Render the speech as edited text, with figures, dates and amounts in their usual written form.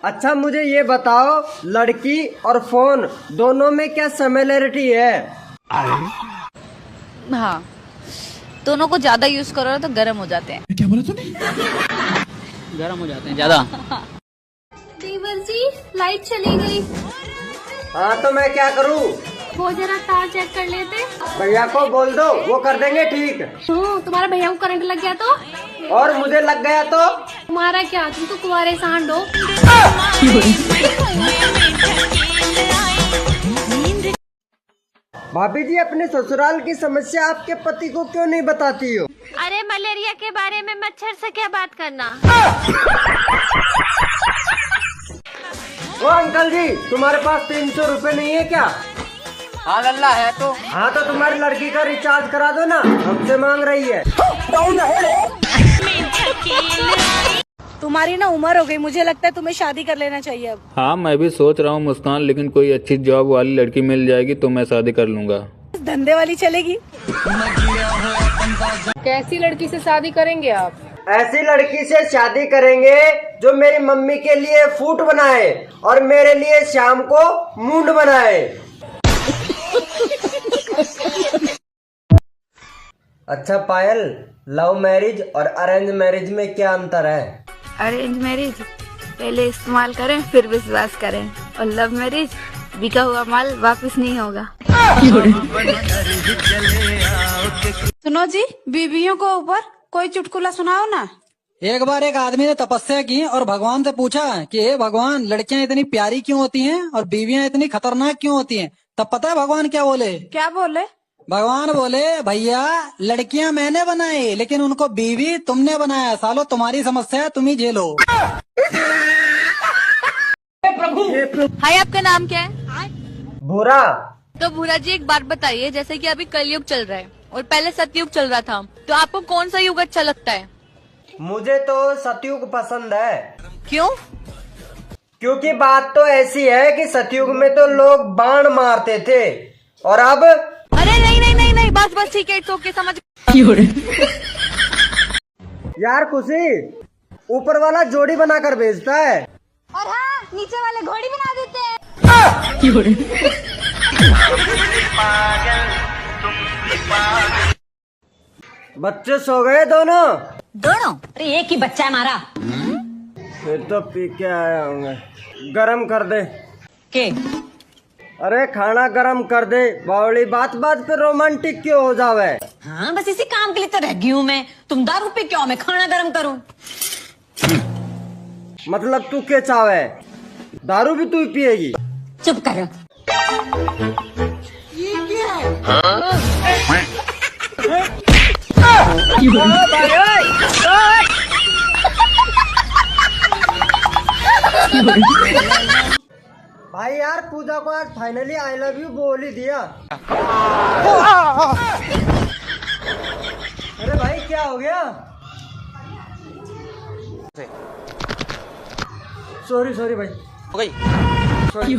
अच्छा मुझे ये बताओ, लड़की और फोन दोनों में क्या सिमिलरिटी है? हाँ, दोनों को ज्यादा यूज करो तो गर्म हो जाते हैं। क्या बोला तूने? गर्म हो जाते हैं ज्यादा। देवर जी, लाइट चली गई। हाँ तो मैं क्या करूँ? वो जरा तार चेक कर लेते। भैया को बोल दो, वो कर देंगे ठीक। तुम्हारा भैया को करंट लग गया तो? और मुझे लग गया तो? तुम्हारा क्या, तुम तो कुंवारे सांड हो। भाभी जी, अपने ससुराल की समस्या आपके पति को क्यों नहीं बताती हो? अरे मलेरिया के बारे में मच्छर से क्या बात करना। ओ अंकल जी, तुम्हारे पास 300 रुपए नहीं है क्या? हाँ लल्ला है तो। हाँ तो तुम्हारी लड़की का रिचार्ज करा दो ना, हमसे मांग रही है। तुम्हारी ना उम्र हो गई, मुझे लगता है तुम्हें शादी कर लेना चाहिए अब। हाँ मैं भी सोच रहा हूँ मुस्कान, लेकिन कोई अच्छी जॉब वाली लड़की मिल जाएगी तो मैं शादी कर लूंगा। धंधे वाली चलेगी। कैसी लड़की से शादी करेंगे आप? ऐसी लड़की से शादी करेंगे जो मेरी मम्मी के लिए फूट बनाए और मेरे लिए शाम को मूंड बनाए। अच्छा पायल, लव मैरिज और अरेंज मैरिज में क्या अंतर है? अरेंज मैरिज पहले इस्तेमाल करें फिर विश्वास करें, और लव मैरिज बिका हुआ माल वापस नहीं होगा। सुनो जी, बीवियों को ऊपर कोई चुटकुला सुनाओ ना। एक बार एक आदमी ने तपस्या की और भगवान से पूछा कि हे भगवान, लड़कियां इतनी प्यारी क्यों होती हैं और बीवियां इतनी खतरनाक क्यों होती हैं? तब पता है भगवान क्या बोले? क्या बोले? भगवान बोले, भैया लड़कियां मैंने बनाई लेकिन उनको बीवी तुमने बनाया, सालो तुम्हारी समस्या है, तुम ही झेलो। हाय, आपका नाम क्या है? भूरा। तो भूरा जी, एक बात बताइए, जैसे कि अभी कलयुग चल रहा है और पहले सतयुग चल रहा था, तो आपको कौन सा युग अच्छा लगता है? मुझे तो सतयुग पसंद है। क्यों? क्योंकि बात तो ऐसी है कि सतयुग में तो लोग बाण मारते थे और अब। अरे नहीं नहीं नहीं नहीं, बस ठीक है, ओके, समझ। यार खुशी, ऊपर वाला जोड़ी बनाकर भेजता है और हाँ, नीचे वाले घोड़ी बना देते हैं। बच्चे सो गए दोनों? अरे एक ही बच्चा है हमारा। फिर तो पी के आया होंगे। गरम कर दे। के? अरे खाना गरम कर दे। बावली बात बात पे रोमांटिक क्यों हो जावे? हाँ, बस इसी काम के लिए तो रह गई हूँ मैं। तुम दारू पे क्यों, मैं खाना गरम करूँ? मतलब तू क्या चावे? दारू भी तू ही पिएगी? चुप कर। ये क्या है? भाई यार, पूजा को आज फाइनली आई लव यू बोल ही दिया। अरे भाई क्या हो गया? सॉरी भाई, हो गई। सॉरी।